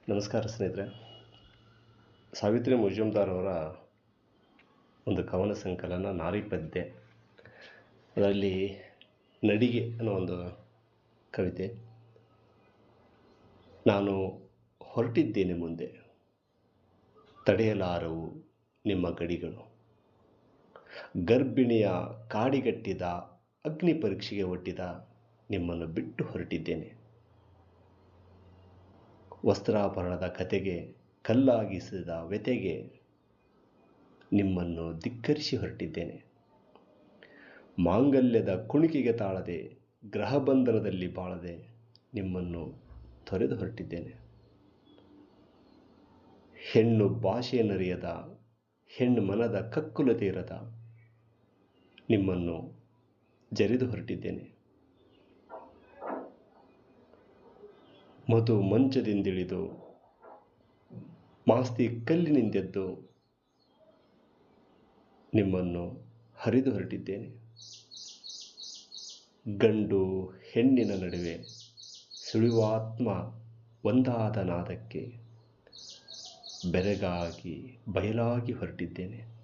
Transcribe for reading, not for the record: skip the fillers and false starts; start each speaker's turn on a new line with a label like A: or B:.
A: ನಮಸ್ಕಾರ ಸ್ನೇಹಿತರೆ. ಸಾವಿತ್ರಿ ಮುಜುಮ್ದಾರ್ ಅವರ ಒಂದು ಕವನ ಸಂಕಲನ ನಾರಿ ಪದ್ಯ, ಅದರಲ್ಲಿ ನಡಿಗೆ ಅನ್ನೋ ಒಂದು ಕವಿತೆ. ನಾನು ಹೊರಟಿದ್ದೇನೆ ಮುಂದೆ, ತಡೆಯಲಾರವು ನಿಮ್ಮ ಗಡಿಗಳು. ಗರ್ಭಿಣಿಯ ಕಾಡಿಗಟ್ಟಿದ ಅಗ್ನಿ ಪರೀಕ್ಷೆಗೆ ಒಡ್ಡಿದ ನಿಮ್ಮನ್ನು ಬಿಟ್ಟು ಹೊರಟಿದ್ದೇನೆ. ವಸ್ತ್ರಾಭರಣದ ಕತೆಗೆ ಕಲ್ಲಾಗಿಸಿದ ವ್ಯತೆಗೆ ನಿಮ್ಮನ್ನು ಧಿಕ್ಕರಿಸಿ ಹೊರಟಿದ್ದೇನೆ. ಮಾಂಗಲ್ಯದ ಕುಣಿಕೆಗೆ ತಾಳದೆ, ಗ್ರಹಬಂಧನದಲ್ಲಿ ಬಾಳದೆ ನಿಮ್ಮನ್ನು ತೊರೆದು ಹೊರಟಿದ್ದೇನೆ. ಹೆಣ್ಣು ಭಾಷೆಯನ್ನರಿಯದ, ಹೆಣ್ಣು ಮನದ ಕಕ್ಕುಲತೆ ಇರದ ನಿಮ್ಮನ್ನು ಜರಿದು ಹೊರಟಿದ್ದೇನೆ. ಮಧು ಮಂಚದಿಂದಿಳಿದು, ಮಾಸ್ತಿ ಕಲ್ಲಿನಿಂದೆದ್ದು ನಿಮ್ಮನ್ನು ಹರಿದು ಹೊರಟಿದ್ದೇನೆ. ಗಂಡು ಹೆಣ್ಣಿನ ನಡುವೆ ಸುಳಿವಾತ್ಮ ಒಂದಾದ ನಾದಕ್ಕೆ ಬೆರಗಾಗಿ ಬಯಲಾಗಿ ಹೊರಟಿದ್ದೇನೆ.